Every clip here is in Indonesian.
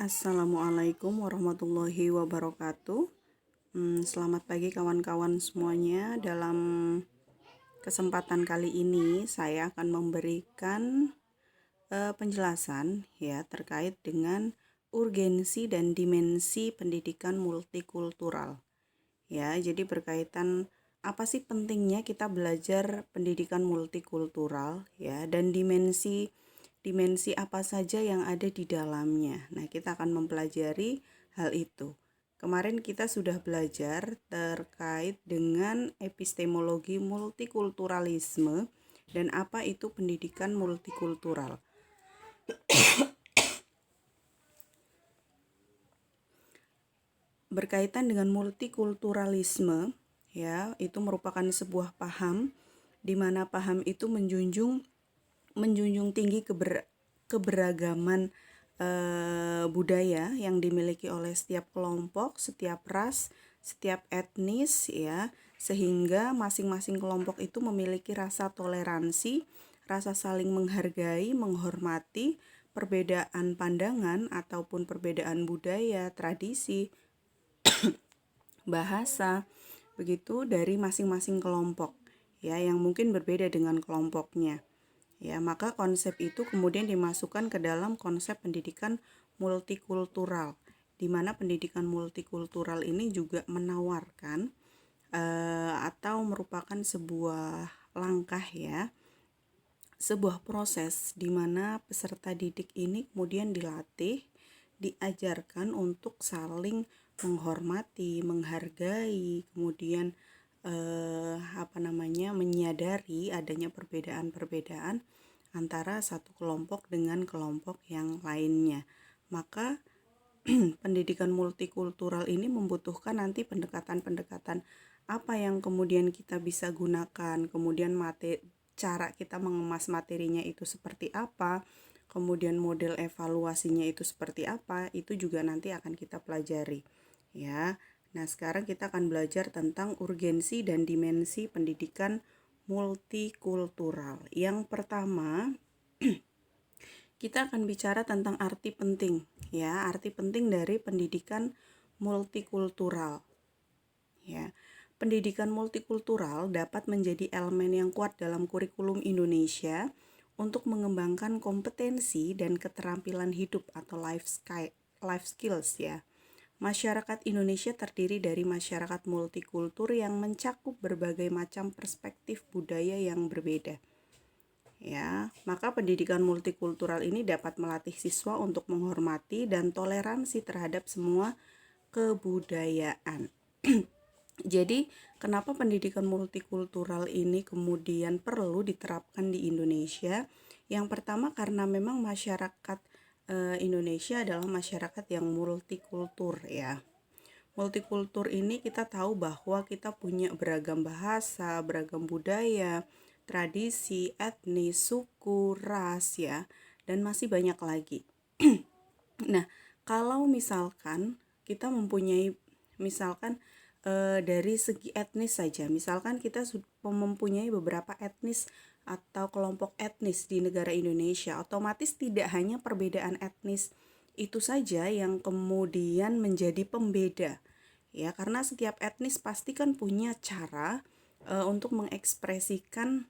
Assalamualaikum warahmatullahi wabarakatuh. Selamat pagi kawan-kawan semuanya. Dalam kesempatan kali ini saya akan memberikan penjelasan ya terkait dengan urgensi dan dimensi pendidikan multikultural. Ya, jadi berkaitan apa sih pentingnya kita belajar pendidikan multikultural ya, dan dimensi apa saja yang ada di dalamnya. Nah, kita akan mempelajari hal itu. Kemarin kita sudah belajar terkait dengan epistemologi multikulturalisme dan apa itu pendidikan multikultural. Berkaitan dengan multikulturalisme, ya, itu merupakan sebuah paham di mana paham itu menjunjung tinggi keberagaman budaya yang dimiliki oleh setiap kelompok, setiap ras, setiap etnis ya, sehingga masing-masing kelompok itu memiliki rasa toleransi, rasa saling menghargai, menghormati perbedaan pandangan ataupun perbedaan budaya, tradisi, bahasa begitu dari masing-masing kelompok ya, yang mungkin berbeda dengan kelompoknya. Ya, maka konsep itu kemudian dimasukkan ke dalam konsep pendidikan multikultural, di mana pendidikan multikultural ini juga menawarkan atau merupakan sebuah langkah ya, sebuah proses di mana peserta didik ini kemudian dilatih, diajarkan untuk saling menghormati, menghargai, kemudian menyadari adanya perbedaan-perbedaan antara satu kelompok dengan kelompok yang lainnya. Maka pendidikan multikultural ini membutuhkan nanti pendekatan-pendekatan apa yang kemudian kita bisa gunakan, kemudian cara kita mengemas materinya itu seperti apa, kemudian model evaluasinya itu seperti apa, itu juga nanti akan kita pelajari ya. Nah, sekarang kita akan belajar tentang urgensi dan dimensi pendidikan multikultural. Yang pertama, kita akan bicara tentang arti penting ya, arti penting dari pendidikan multikultural. Ya. Pendidikan multikultural dapat menjadi elemen yang kuat dalam kurikulum Indonesia untuk mengembangkan kompetensi dan keterampilan hidup atau life skills ya. Masyarakat Indonesia terdiri dari masyarakat multikultur yang mencakup berbagai macam perspektif budaya yang berbeda. Ya, maka pendidikan multikultural ini dapat melatih siswa untuk menghormati dan toleransi terhadap semua kebudayaan. Jadi, kenapa pendidikan multikultural ini kemudian perlu diterapkan di Indonesia? Yang pertama karena memang masyarakat Indonesia adalah masyarakat yang multikultur ya. Multikultur ini kita tahu bahwa kita punya beragam bahasa, beragam budaya, tradisi, etnis, suku, ras ya, dan masih banyak lagi. Nah, kalau misalkan kita mempunyai dari segi etnis saja, misalkan kita mempunyai beberapa etnis atau kelompok etnis di negara Indonesia, otomatis tidak hanya perbedaan etnis itu saja yang kemudian menjadi pembeda ya, karena setiap etnis pasti kan punya cara untuk mengekspresikan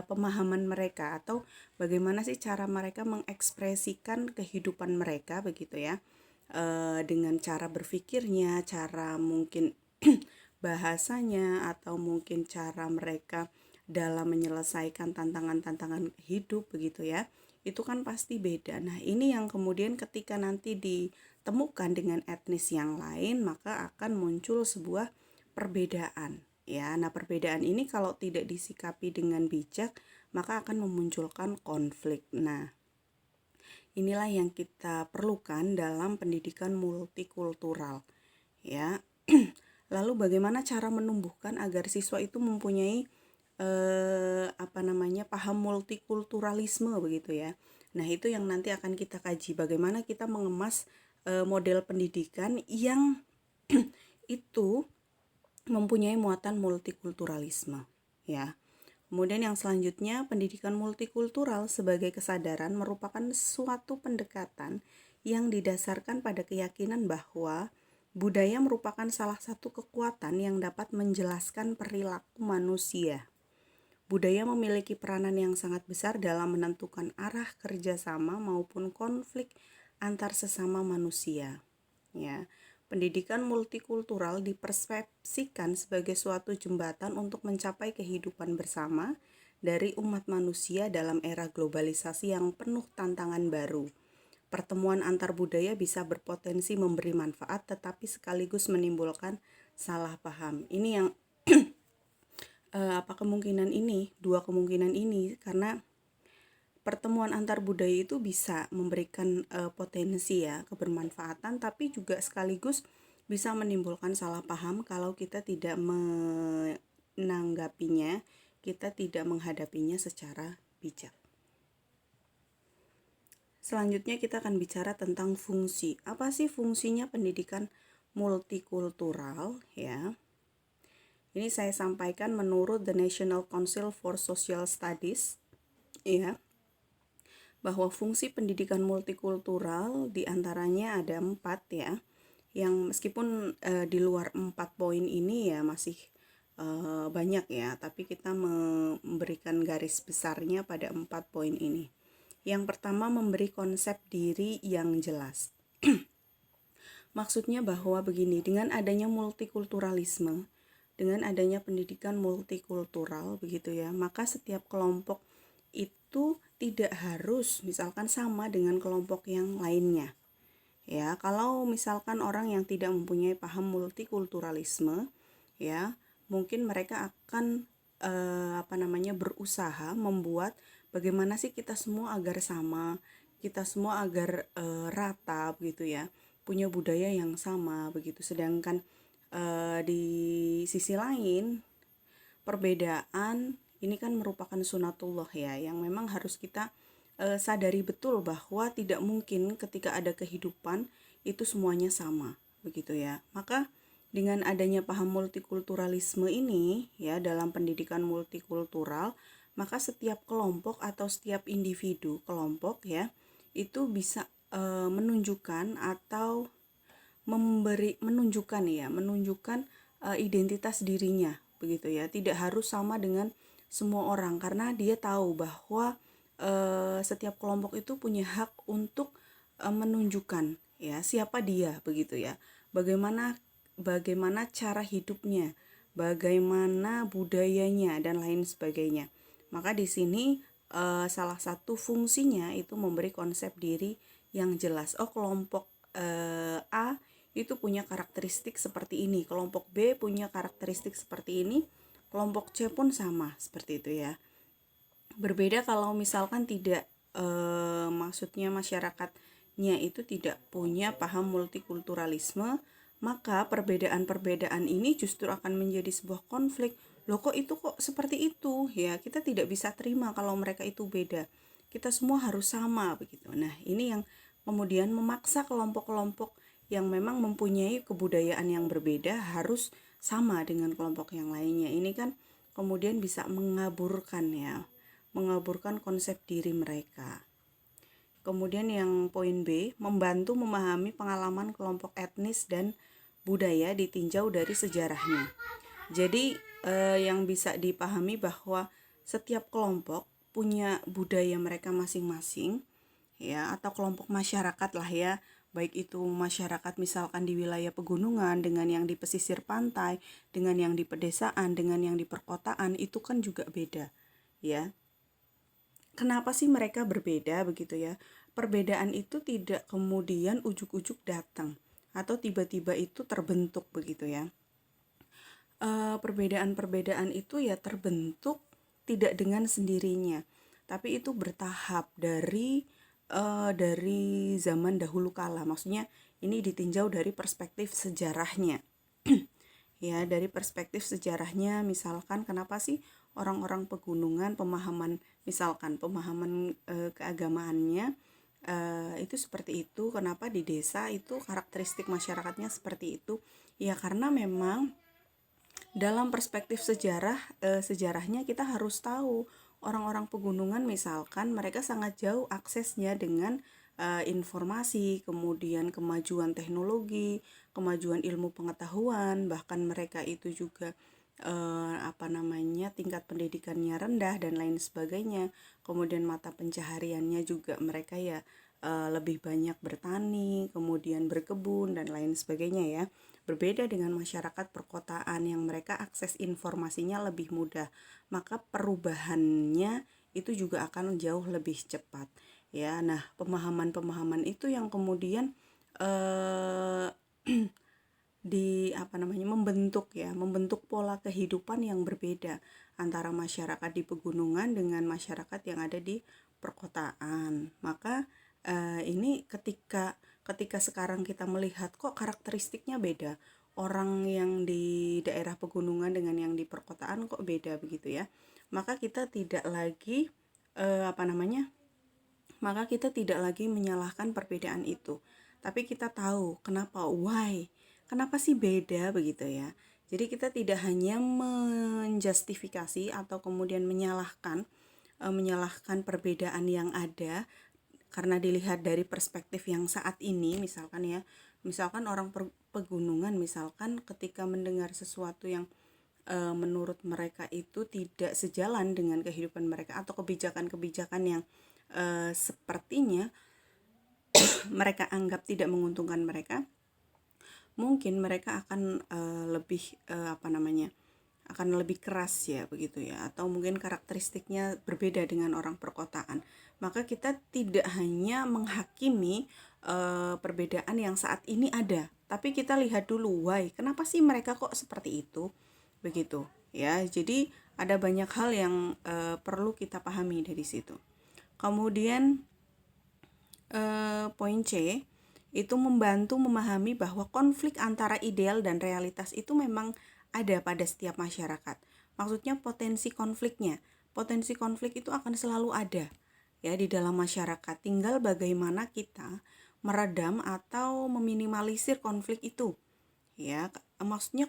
pemahaman mereka, atau bagaimana sih cara mereka mengekspresikan kehidupan mereka begitu ya, dengan cara berpikirnya, cara mungkin bahasanya, atau mungkin cara mereka dalam menyelesaikan tantangan-tantangan hidup begitu ya, itu kan pasti beda. Nah, ini yang kemudian ketika nanti ditemukan dengan etnis yang lain, maka akan muncul sebuah perbedaan ya. Nah, perbedaan ini kalau tidak disikapi dengan bijak, maka akan memunculkan konflik. Nah, inilah yang kita perlukan dalam pendidikan multikultural ya. Lalu bagaimana cara menumbuhkan agar siswa itu mempunyai paham multikulturalisme begitu ya. Nah, itu yang nanti akan kita kaji, bagaimana kita mengemas model pendidikan yang itu mempunyai muatan multikulturalisme ya. Kemudian yang selanjutnya, pendidikan multikultural sebagai kesadaran merupakan suatu pendekatan yang didasarkan pada keyakinan bahwa budaya merupakan salah satu kekuatan yang dapat menjelaskan perilaku manusia. Budaya memiliki peranan yang sangat besar dalam menentukan arah kerjasama maupun konflik antar sesama manusia. Ya, pendidikan multikultural dipersepsikan sebagai suatu jembatan untuk mencapai kehidupan bersama dari umat manusia dalam era globalisasi yang penuh tantangan baru. Pertemuan antar budaya bisa berpotensi memberi manfaat tetapi sekaligus menimbulkan salah paham. Ini yang dua kemungkinan ini karena pertemuan antar budaya itu bisa memberikan potensi ya kebermanfaatan, tapi juga sekaligus bisa menimbulkan salah paham kalau kita tidak menanggapinya, kita tidak menghadapinya secara bijak. Selanjutnya kita akan bicara tentang fungsi. Apa sih fungsinya pendidikan multikultural ya? Ini saya sampaikan menurut The National Council for Social Studies ya, bahwa fungsi pendidikan multikultural diantaranya ada 4 ya, yang meskipun di luar 4 poin ini ya masih banyak ya, tapi kita memberikan garis besarnya pada 4 poin ini. Yang pertama, memberi konsep diri yang jelas. Maksudnya bahwa begini, dengan adanya multikulturalisme, dengan adanya pendidikan multikultural begitu ya, maka setiap kelompok itu tidak harus misalkan sama dengan kelompok yang lainnya. Ya, kalau misalkan orang yang tidak mempunyai paham multikulturalisme, ya, mungkin mereka akan berusaha membuat bagaimana sih kita semua agar sama, kita semua agar rata begitu ya, punya budaya yang sama begitu. Sedangkan di sisi lain, perbedaan ini kan merupakan sunatullah ya, yang memang harus kita sadari betul bahwa tidak mungkin ketika ada kehidupan itu semuanya sama begitu ya. Maka dengan adanya paham multikulturalisme ini ya, dalam pendidikan multikultural, maka setiap kelompok atau setiap individu kelompok ya itu bisa menunjukkan atau menunjukkan identitas dirinya begitu ya. Tidak harus sama dengan semua orang karena dia tahu bahwa setiap kelompok itu punya hak untuk menunjukkan ya siapa dia begitu ya. Bagaimana cara hidupnya, bagaimana budayanya dan lain sebagainya. Maka di sini salah satu fungsinya itu memberi konsep diri yang jelas. Oh, kelompok A itu punya karakteristik seperti ini, kelompok B punya karakteristik seperti ini, kelompok C pun sama seperti itu ya. Berbeda kalau misalkan tidak maksudnya masyarakatnya itu tidak punya paham multikulturalisme, maka perbedaan-perbedaan ini justru akan menjadi sebuah konflik. Loh, kok seperti itu ya, kita tidak bisa terima kalau mereka itu beda, kita semua harus sama begitu. Nah, ini yang kemudian memaksa kelompok-kelompok yang memang mempunyai kebudayaan yang berbeda harus sama dengan kelompok yang lainnya. Ini kan kemudian bisa mengaburkan konsep diri mereka. Kemudian yang poin B, membantu memahami pengalaman kelompok etnis dan budaya ditinjau dari sejarahnya. Jadi yang bisa dipahami bahwa setiap kelompok punya budaya mereka masing-masing ya, atau kelompok masyarakat lah ya, baik itu masyarakat misalkan di wilayah pegunungan dengan yang di pesisir pantai, dengan yang di pedesaan, dengan yang di perkotaan, itu kan juga beda ya. Kenapa sih mereka berbeda begitu ya? Perbedaan itu tidak kemudian ujuk-ujuk datang atau tiba-tiba itu terbentuk begitu ya. Perbedaan-perbedaan itu ya terbentuk tidak dengan sendirinya, tapi itu bertahap dari zaman dahulu kala. Maksudnya ini ditinjau dari perspektif sejarahnya. Ya, dari perspektif sejarahnya, misalkan kenapa sih orang-orang pegunungan pemahaman keagamaannya itu seperti itu, kenapa di desa itu karakteristik masyarakatnya seperti itu ya, karena memang dalam perspektif sejarahnya kita harus tahu orang-orang pegunungan misalkan mereka sangat jauh aksesnya dengan informasi, kemudian kemajuan teknologi, kemajuan ilmu pengetahuan, bahkan mereka itu juga tingkat pendidikannya rendah dan lain sebagainya. Kemudian mata pencahariannya juga mereka ya lebih banyak bertani, kemudian berkebun dan lain sebagainya ya. Berbeda dengan masyarakat perkotaan yang mereka akses informasinya lebih mudah, maka perubahannya itu juga akan jauh lebih cepat. Ya, nah pemahaman-pemahaman itu yang kemudian eh, membentuk pola kehidupan yang berbeda antara masyarakat di pegunungan dengan masyarakat yang ada di perkotaan. Maka ini ketika sekarang kita melihat kok karakteristiknya beda, orang yang di daerah pegunungan dengan yang di perkotaan kok beda begitu ya, maka kita tidak lagi eh, apa namanya maka kita tidak lagi menyalahkan perbedaan itu, tapi kita tahu kenapa sih beda begitu ya. Jadi kita tidak hanya menjustifikasi atau kemudian menyalahkan perbedaan yang ada karena dilihat dari perspektif yang saat ini. Misalkan orang pegunungan misalkan ketika mendengar sesuatu yang menurut mereka itu tidak sejalan dengan kehidupan mereka atau kebijakan-kebijakan yang sepertinya mereka anggap tidak menguntungkan mereka, mungkin mereka akan akan lebih keras ya begitu ya, atau mungkin karakteristiknya berbeda dengan orang perkotaan. Maka kita tidak hanya menghakimi perbedaan yang saat ini ada, tapi kita lihat dulu kenapa sih mereka kok seperti itu begitu ya. Jadi ada banyak hal yang perlu kita pahami dari situ. Kemudian poin C itu membantu memahami bahwa konflik antara ideal dan realitas itu memang ada pada setiap masyarakat. Maksudnya potensi konflik itu akan selalu ada ya di dalam masyarakat. Tinggal bagaimana kita meredam atau meminimalisir konflik itu. Ya, maksudnya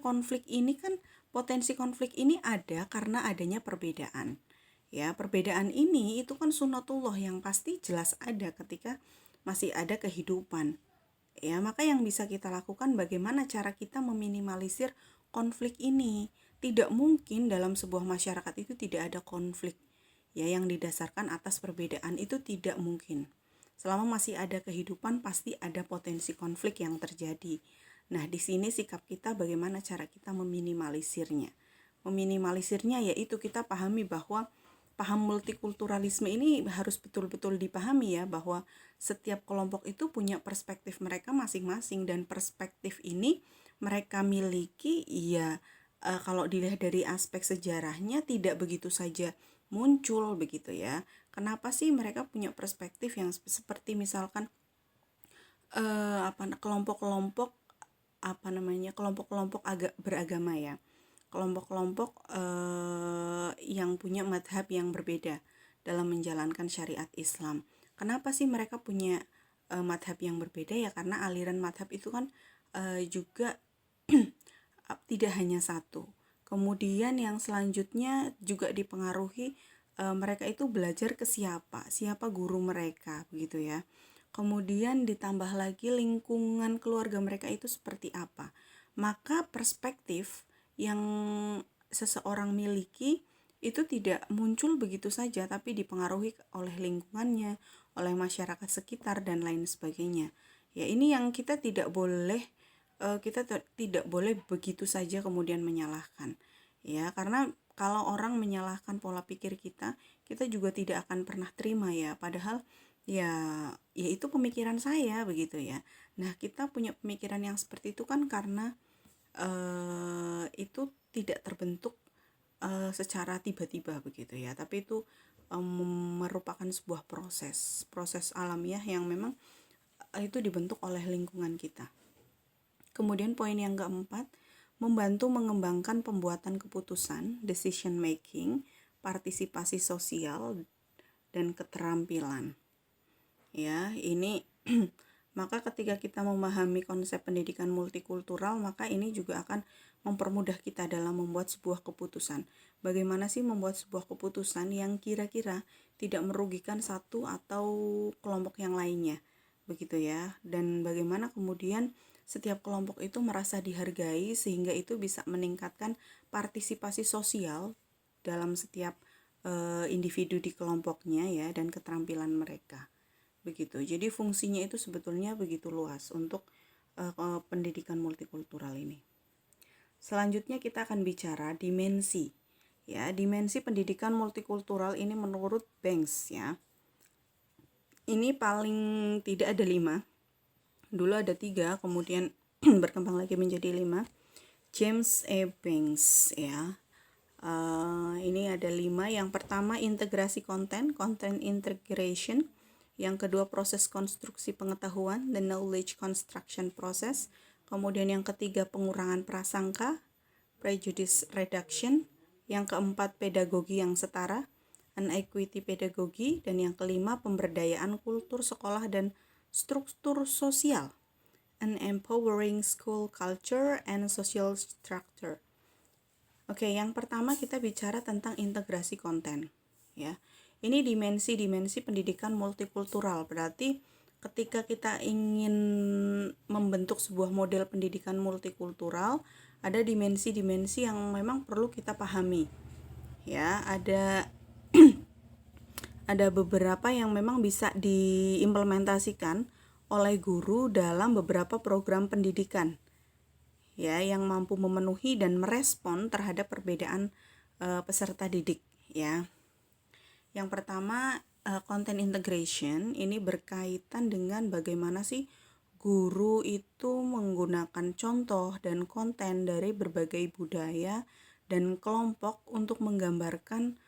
potensi konflik ini ada karena adanya perbedaan. Ya, perbedaan ini itu kan sunatullah yang pasti jelas ada ketika masih ada kehidupan. Ya, maka yang bisa kita lakukan bagaimana cara kita meminimalisir konflik ini. Tidak mungkin dalam sebuah masyarakat itu tidak ada konflik. Ya, yang didasarkan atas perbedaan itu tidak mungkin. Selama masih ada kehidupan pasti ada potensi konflik yang terjadi. Nah, di sini sikap kita bagaimana cara kita meminimalisirnya. Meminimalisirnya yaitu kita pahami bahwa paham multikulturalisme ini harus betul-betul dipahami ya, bahwa setiap kelompok itu punya perspektif mereka masing-masing, dan perspektif ini mereka miliki ya kalau dilihat dari aspek sejarahnya tidak begitu saja muncul begitu ya. Kenapa sih mereka punya perspektif yang seperti misalkan kelompok-kelompok beragama ya, kelompok-kelompok yang punya madhab yang berbeda dalam menjalankan syariat Islam. Kenapa sih mereka punya madhab yang berbeda ya? Karena aliran madhab itu kan juga tidak hanya satu. Kemudian yang selanjutnya juga dipengaruhi mereka itu belajar ke siapa guru mereka begitu ya. Kemudian ditambah lagi lingkungan keluarga mereka itu seperti apa. Maka perspektif yang seseorang miliki itu tidak muncul begitu saja, tapi dipengaruhi oleh lingkungannya, oleh masyarakat sekitar dan lain sebagainya. Ya, ini yang kita tidak boleh begitu saja kemudian menyalahkan. Ya, karena kalau orang menyalahkan pola pikir kita juga tidak akan pernah terima ya. Padahal ya itu pemikiran saya begitu ya. Nah, kita punya pemikiran yang seperti itu kan karena itu tidak terbentuk secara tiba-tiba begitu ya, tapi itu merupakan sebuah proses alamiah yang memang itu dibentuk oleh lingkungan kita. Kemudian poin yang keempat, membantu mengembangkan pembuatan keputusan, decision making, partisipasi sosial, dan keterampilan. Ya, ini maka ketika kita memahami konsep pendidikan multikultural, maka ini juga akan mempermudah kita dalam membuat sebuah keputusan. Bagaimana sih membuat sebuah keputusan yang kira-kira tidak merugikan satu atau kelompok yang lainnya? begitu ya. Dan bagaimana kemudian setiap kelompok itu merasa dihargai sehingga itu bisa meningkatkan partisipasi sosial dalam setiap individu di kelompoknya ya, dan keterampilan mereka. Begitu. Jadi fungsinya itu sebetulnya begitu luas untuk pendidikan multikultural ini. Selanjutnya kita akan bicara dimensi. Ya, dimensi pendidikan multikultural ini menurut Banks ya. Ini paling tidak ada 5. Dulu ada 3, kemudian berkembang lagi menjadi 5. James E. Banks ya. Ini ada 5. Yang pertama integrasi konten, content integration. Yang kedua proses konstruksi pengetahuan, the knowledge construction process. Kemudian yang ketiga pengurangan prasangka, prejudice reduction. Yang keempat pedagogi yang setara, an equity pedagogi. Dan yang kelima pemberdayaan kultur sekolah dan struktur sosial, an empowering school culture and social structure. Oke, yang pertama kita bicara tentang integrasi konten ya. Ini dimensi-dimensi pendidikan multikultural. Berarti ketika kita ingin membentuk sebuah model pendidikan multikultural, ada dimensi-dimensi yang memang perlu kita pahami. Ya, ada beberapa yang memang bisa diimplementasikan oleh guru dalam beberapa program pendidikan. Ya, yang mampu memenuhi dan merespon terhadap perbedaan peserta didik ya. Yang pertama, content integration ini berkaitan dengan bagaimana sih guru itu menggunakan contoh dan konten dari berbagai budaya dan kelompok untuk menggambarkan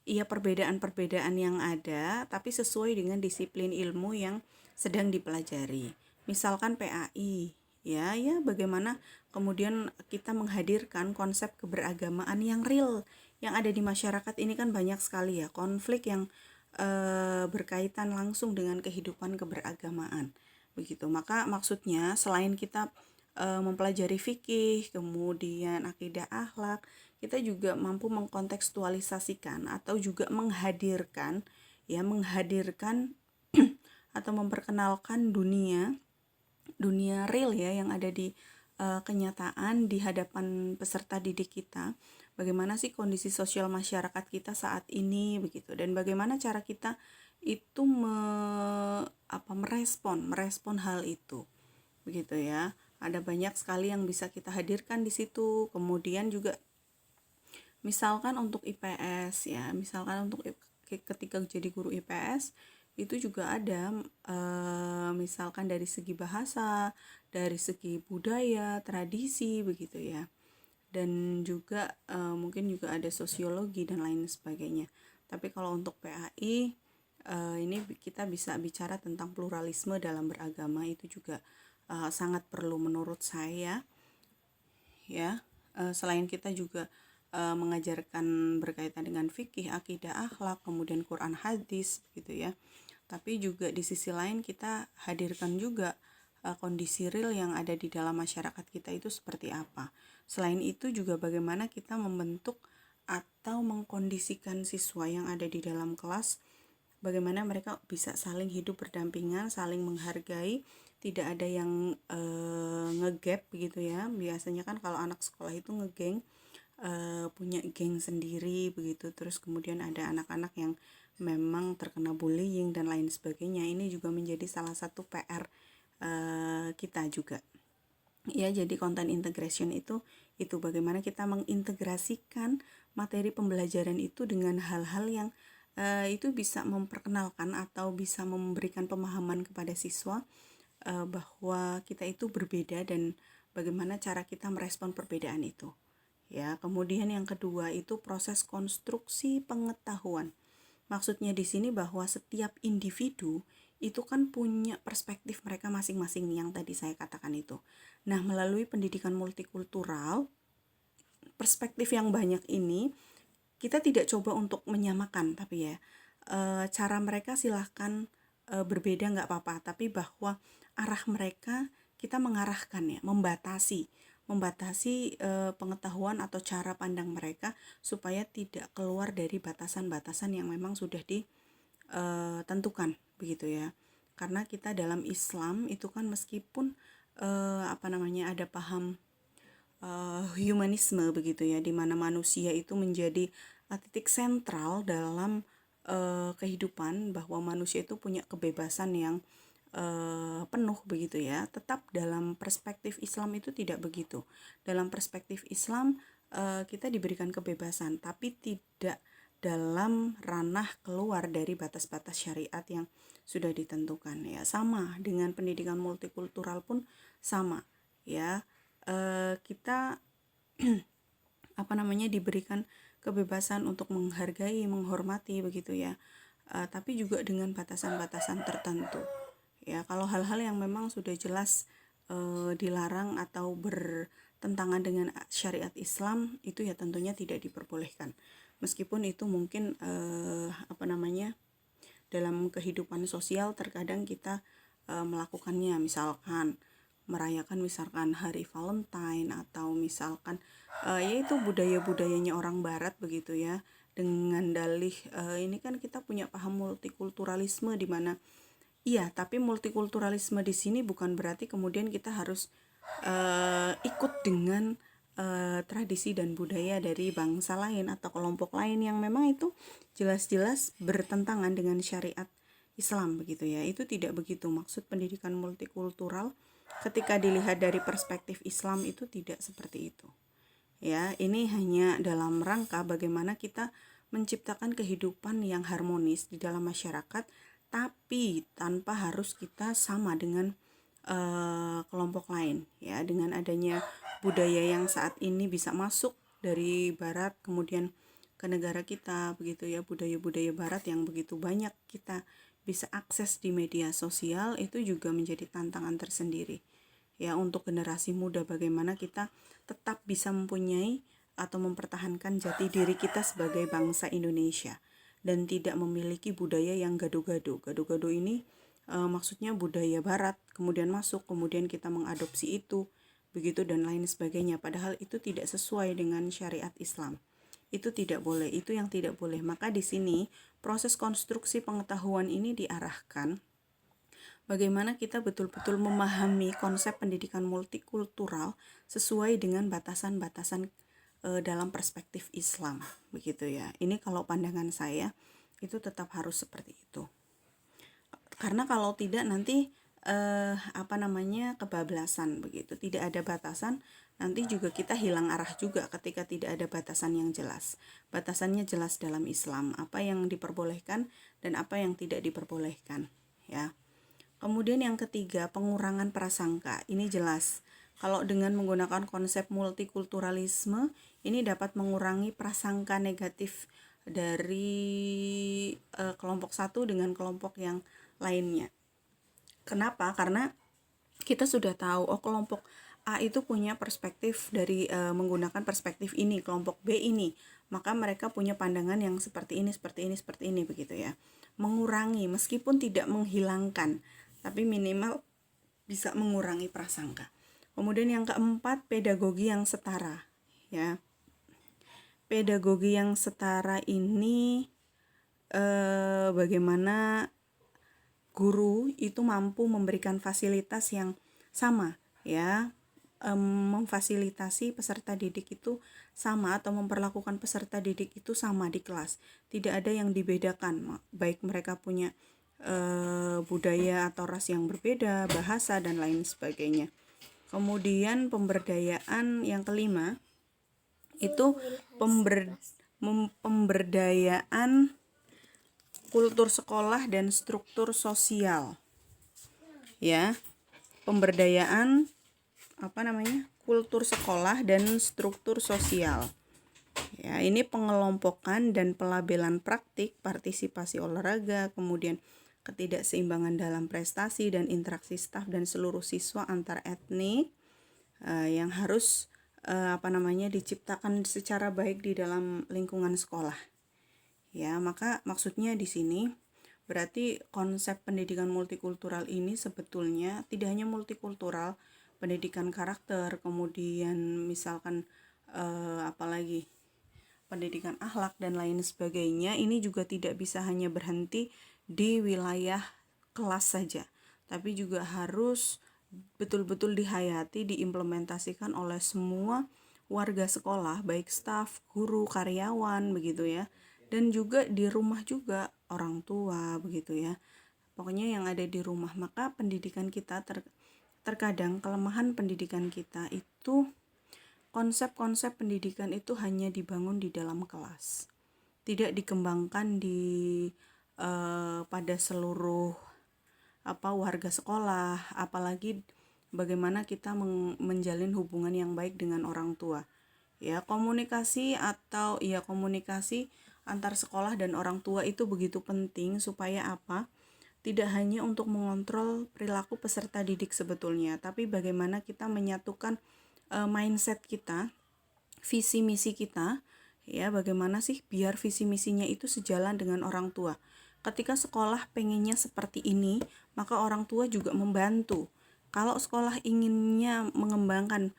perbedaan-perbedaan yang ada, tapi sesuai dengan disiplin ilmu yang sedang dipelajari. Misalkan PAI, ya bagaimana kemudian kita menghadirkan konsep keberagamaan yang real yang ada di masyarakat. Ini kan banyak sekali ya konflik yang berkaitan langsung dengan kehidupan keberagamaan. Begitu. Maka maksudnya selain kita mempelajari fikih, kemudian akidah akhlak, kita juga mampu mengkontekstualisasikan atau juga menghadirkan atau memperkenalkan dunia real ya yang ada di kenyataan di hadapan peserta didik kita. Bagaimana sih kondisi sosial masyarakat kita saat ini begitu, dan bagaimana cara kita itu merespon hal itu begitu ya. Ada banyak sekali yang bisa kita hadirkan di situ. Kemudian juga misalkan untuk IPS ya, ketika jadi guru IPS itu juga ada misalkan dari segi bahasa, dari segi budaya, tradisi begitu ya. Dan juga mungkin juga ada sosiologi dan lain sebagainya. Tapi kalau untuk PAI ini kita bisa bicara tentang pluralisme dalam beragama, itu juga sangat perlu menurut saya ya. Selain kita juga mengajarkan berkaitan dengan fikih, akidah akhlak, kemudian Quran hadis gitu ya. Tapi juga di sisi lain kita hadirkan juga kondisi real yang ada di dalam masyarakat kita itu seperti apa. Selain itu juga bagaimana kita membentuk atau mengkondisikan siswa yang ada di dalam kelas, bagaimana mereka bisa saling hidup berdampingan, saling menghargai, tidak ada yang ngegap begitu ya. Biasanya kan kalau anak sekolah itu ngegeng, punya geng sendiri begitu. Terus kemudian ada anak-anak yang memang terkena bullying dan lain sebagainya. Ini juga menjadi salah satu PR kita juga ya. Jadi content integration itu bagaimana kita mengintegrasikan materi pembelajaran itu dengan hal-hal yang itu bisa memperkenalkan atau bisa memberikan pemahaman kepada siswa bahwa kita itu berbeda dan bagaimana cara kita merespon perbedaan itu ya. Kemudian yang kedua itu proses konstruksi pengetahuan. Maksudnya di sini bahwa setiap individu itu kan punya perspektif mereka masing-masing yang tadi saya katakan itu. Nah, melalui pendidikan multikultural, perspektif yang banyak ini kita tidak coba untuk menyamakan, tapi ya cara mereka silahkan berbeda nggak apa-apa, tapi bahwa arah mereka kita mengarahkan ya, membatasi pengetahuan atau cara pandang mereka supaya tidak keluar dari batasan-batasan yang memang sudah tentukan begitu ya. Karena kita dalam Islam itu kan meskipun ada paham humanisme begitu ya, di mana manusia itu menjadi titik sentral dalam kehidupan, bahwa manusia itu punya kebebasan yang penuh begitu ya. Tetap dalam perspektif Islam itu tidak begitu. Dalam perspektif Islam kita diberikan kebebasan, tapi tidak dalam ranah keluar dari batas-batas syariat yang sudah ditentukan ya. Sama dengan pendidikan multikultural pun sama ya. Kita diberikan kebebasan untuk menghargai, menghormati begitu ya. Tapi juga dengan batasan-batasan tertentu. Ya, kalau hal-hal yang memang sudah jelas dilarang atau bertentangan dengan syariat Islam, itu ya tentunya tidak diperbolehkan. Meskipun itu mungkin dalam kehidupan sosial terkadang kita melakukannya, misalkan merayakan hari Valentine, atau misalkan yaitu budaya-budayanya orang barat begitu ya, dengan dalih ini kan kita punya paham multikulturalisme, di mana iya, tapi multikulturalisme di sini bukan berarti kemudian kita harus ikut dengan tradisi dan budaya dari bangsa lain atau kelompok lain yang memang itu jelas-jelas bertentangan dengan syariat Islam begitu ya. Itu tidak begitu maksud pendidikan multikultural. Ketika dilihat dari perspektif Islam itu tidak seperti itu. Ya, ini hanya dalam rangka bagaimana kita menciptakan kehidupan yang harmonis di dalam masyarakat, tapi tanpa harus kita sama dengan kelompok lain ya. Dengan adanya budaya yang saat ini bisa masuk dari barat kemudian ke negara kita begitu ya, budaya-budaya barat yang begitu banyak kita bisa akses di media sosial, itu juga menjadi tantangan tersendiri ya untuk generasi muda, bagaimana kita tetap bisa mempunyai atau mempertahankan jati diri kita sebagai bangsa Indonesia dan tidak memiliki budaya yang gado-gado. Gado-gado ini maksudnya budaya barat kemudian masuk, kemudian kita mengadopsi itu begitu dan lain sebagainya, padahal itu tidak sesuai dengan syariat Islam. Itu tidak boleh, itu yang tidak boleh. Maka di sini proses konstruksi pengetahuan ini diarahkan bagaimana kita betul-betul memahami konsep pendidikan multikultural sesuai dengan batasan-batasan dalam perspektif Islam begitu ya. Ini kalau pandangan saya itu tetap harus seperti itu. Karena kalau tidak nanti kebablasan begitu, tidak ada batasan, nanti juga kita hilang arah juga ketika tidak ada batasan yang jelas. Batasannya jelas dalam Islam, apa yang diperbolehkan dan apa yang tidak diperbolehkan ya. Kemudian yang ketiga, pengurangan prasangka. Ini jelas. Kalau dengan menggunakan konsep multikulturalisme, ini dapat mengurangi prasangka negatif dari kelompok satu dengan kelompok yang lainnya. Kenapa? Karena kita sudah tahu, kelompok A itu punya perspektif dari menggunakan perspektif ini, kelompok B ini, maka mereka punya pandangan yang seperti ini begitu ya. Mengurangi, meskipun tidak menghilangkan, tapi minimal bisa mengurangi prasangka. Kemudian yang keempat, pedagogi yang setara ya. Pedagogi yang setara ini bagaimana guru itu mampu memberikan fasilitas yang sama ya, memfasilitasi peserta didik itu sama, atau memperlakukan peserta didik itu sama di kelas. Tidak ada yang dibedakan, baik mereka punya budaya atau ras yang berbeda, bahasa dan lain sebagainya. Kemudian pemberdayaan yang kelima itu pemberdayaan kultur sekolah dan struktur sosial ya. Pemberdayaan kultur sekolah dan struktur sosial ya. Ini pengelompokan dan pelabelan praktik, partisipasi olahraga, kemudian ketidakseimbangan dalam prestasi dan interaksi staf dan seluruh siswa antar etnik yang harus diciptakan secara baik di dalam lingkungan sekolah ya. Maka maksudnya di sini berarti konsep pendidikan multikultural ini sebetulnya tidak hanya multikultural, pendidikan karakter, kemudian misalkan pendidikan akhlak dan lain sebagainya, ini juga tidak bisa hanya berhenti di wilayah kelas saja, tapi juga harus betul-betul dihayati, diimplementasikan oleh semua warga sekolah, baik staf, guru, karyawan, begitu ya, dan juga di rumah juga orang tua, begitu ya. Pokoknya yang ada di rumah. Maka pendidikan kita terkadang kelemahan pendidikan kita itu konsep-konsep pendidikan itu hanya dibangun di dalam kelas, tidak dikembangkan pada seluruh warga sekolah, apalagi bagaimana kita menjalin hubungan yang baik dengan orang tua. Ya, komunikasi antar sekolah dan orang tua itu begitu penting supaya apa? Tidak hanya untuk mengontrol perilaku peserta didik sebetulnya, tapi bagaimana kita menyatukan mindset kita, visi misi kita, ya, bagaimana sih biar visi misinya itu sejalan dengan orang tua. Ketika sekolah pengennya seperti ini, maka orang tua juga membantu. Kalau sekolah inginnya mengembangkan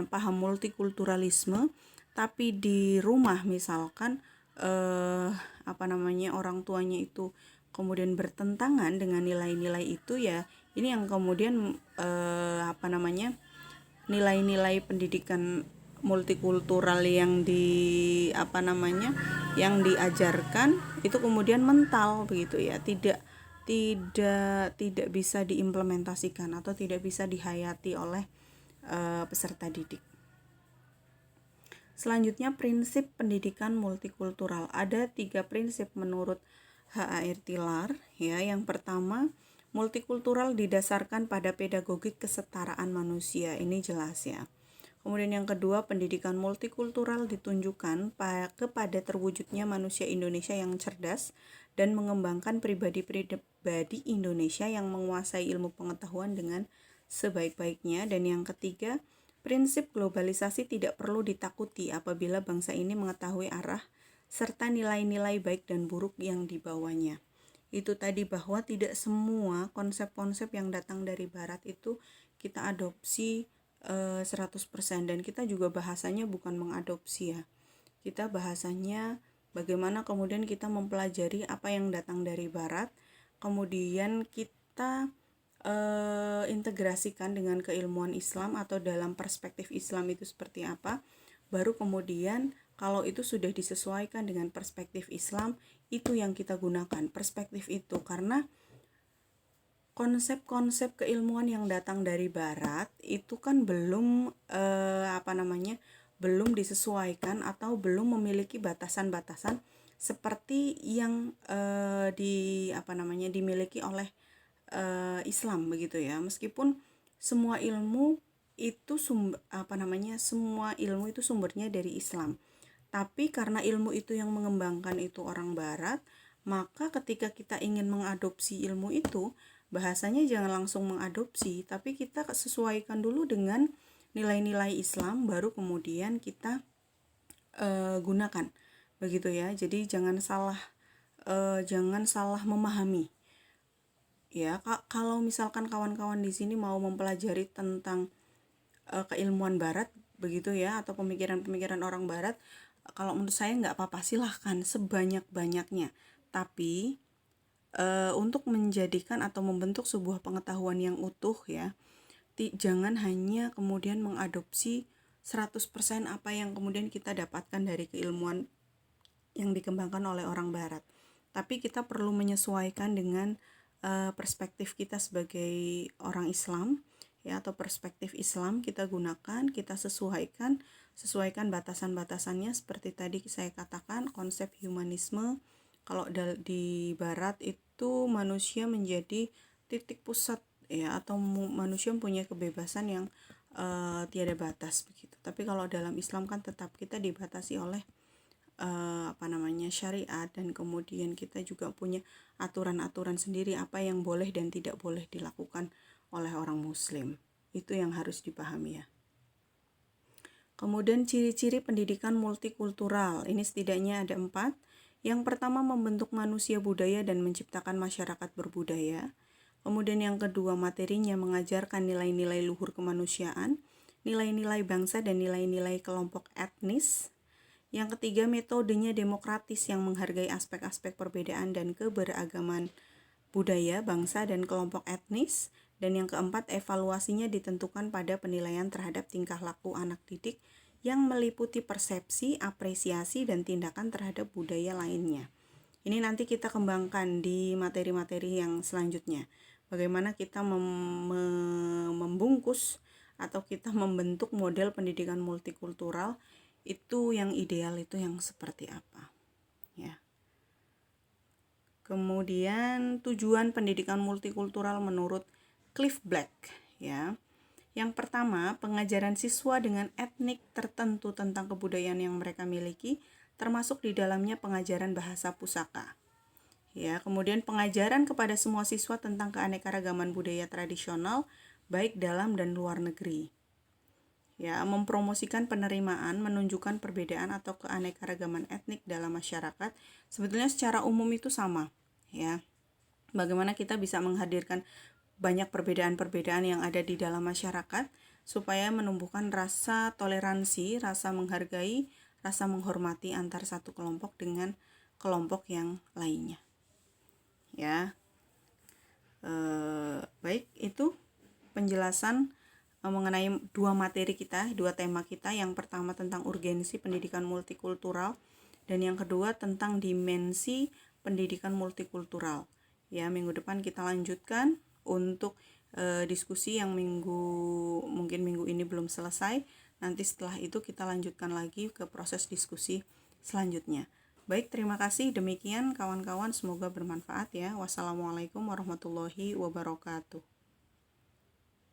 paham multikulturalisme, tapi di rumah misalkan orang tuanya itu kemudian bertentangan dengan nilai-nilai itu, ya ini yang kemudian nilai-nilai pendidikan multikultural yang yang diajarkan itu kemudian mental, begitu ya, tidak bisa diimplementasikan atau tidak bisa dihayati oleh peserta didik. Selanjutnya, prinsip pendidikan multikultural. Ada 3 prinsip menurut H.A.R. Tiller, ya. Yang pertama, multikultural didasarkan pada pedagogik kesetaraan manusia. Ini jelas ya. Kemudian yang kedua, pendidikan multikultural ditunjukkan kepada terwujudnya manusia Indonesia yang cerdas dan mengembangkan pribadi-pribadi Indonesia yang menguasai ilmu pengetahuan dengan sebaik-baiknya. Dan yang ketiga, prinsip globalisasi tidak perlu ditakuti apabila bangsa ini mengetahui arah serta nilai-nilai baik dan buruk yang dibawanya. Itu tadi, bahwa tidak semua konsep-konsep yang datang dari barat itu kita adopsi 100%, dan kita juga bahasanya bukan mengadopsi ya. Kita bahasanya bagaimana kemudian kita mempelajari apa yang datang dari barat, kemudian kita integrasikan dengan keilmuan Islam atau dalam perspektif Islam itu seperti apa. Baru kemudian kalau itu sudah disesuaikan dengan perspektif Islam, itu yang kita gunakan, perspektif itu. Karena konsep-konsep keilmuan yang datang dari barat itu kan belum belum disesuaikan atau belum memiliki batasan-batasan seperti yang dimiliki oleh Islam, begitu ya. Meskipun semua ilmu itu semua ilmu itu sumbernya dari Islam, tapi karena ilmu itu yang mengembangkan itu orang barat, maka ketika kita ingin mengadopsi ilmu itu, bahasanya jangan langsung mengadopsi, tapi kita sesuaikan dulu dengan nilai-nilai Islam, baru kemudian kita gunakan, begitu ya. Jadi jangan salah memahami. Ya, kalau misalkan kawan-kawan di sini mau mempelajari tentang keilmuan barat, begitu ya, atau pemikiran-pemikiran orang barat, kalau menurut saya nggak apa-apa, silahkan sebanyak-banyaknya. Tapi untuk menjadikan atau membentuk sebuah pengetahuan yang utuh ya, jangan hanya kemudian mengadopsi 100% apa yang kemudian kita dapatkan dari keilmuan yang dikembangkan oleh orang barat. Tapi kita perlu menyesuaikan dengan perspektif kita sebagai orang Islam ya, atau perspektif Islam kita gunakan, kita sesuaikan batasan-batasannya seperti tadi saya katakan, konsep humanisme. Kalau di barat itu manusia menjadi titik pusat ya, atau manusia punya kebebasan yang tiada batas, begitu. Tapi kalau dalam Islam kan tetap kita dibatasi oleh syariat, dan kemudian kita juga punya aturan-aturan sendiri apa yang boleh dan tidak boleh dilakukan oleh orang muslim. Itu yang harus dipahami ya. Kemudian ciri-ciri pendidikan multikultural, ini setidaknya ada 4. Yang pertama, membentuk manusia budaya dan menciptakan masyarakat berbudaya. Kemudian yang kedua, materinya mengajarkan nilai-nilai luhur kemanusiaan, nilai-nilai bangsa dan nilai-nilai kelompok etnis. Yang ketiga, metodenya demokratis yang menghargai aspek-aspek perbedaan dan keberagaman budaya, bangsa, dan kelompok etnis. Dan yang keempat, evaluasinya ditentukan pada penilaian terhadap tingkah laku anak didik yang meliputi persepsi, apresiasi, dan tindakan terhadap budaya lainnya. Ini nanti kita kembangkan di materi-materi yang selanjutnya. Bagaimana kita membungkus atau kita membentuk model pendidikan multikultural itu yang ideal itu yang seperti apa, ya. Kemudian tujuan pendidikan multikultural menurut Cliff Black, ya. Yang pertama, pengajaran siswa dengan etnik tertentu tentang kebudayaan yang mereka miliki, termasuk di dalamnya pengajaran bahasa pusaka. Ya, kemudian pengajaran kepada semua siswa tentang keanekaragaman budaya tradisional baik dalam dan luar negeri. Ya, mempromosikan penerimaan, menunjukkan perbedaan atau keanekaragaman etnik dalam masyarakat. Sebetulnya secara umum itu sama, ya. Bagaimana kita bisa menghadirkan banyak perbedaan-perbedaan yang ada di dalam masyarakat supaya menumbuhkan rasa toleransi, rasa menghargai, rasa menghormati antar satu kelompok dengan kelompok yang lainnya. Ya, baik, itu penjelasan mengenai dua materi kita, dua tema kita. Yang pertama tentang urgensi pendidikan multikultural dan yang kedua tentang dimensi pendidikan multikultural. Ya, minggu depan kita lanjutkan untuk diskusi yang mungkin minggu ini belum selesai. Nanti setelah itu kita lanjutkan lagi ke proses diskusi selanjutnya. Baik, terima kasih. Demikian kawan-kawan, semoga bermanfaat ya. Wassalamualaikum warahmatullahi wabarakatuh.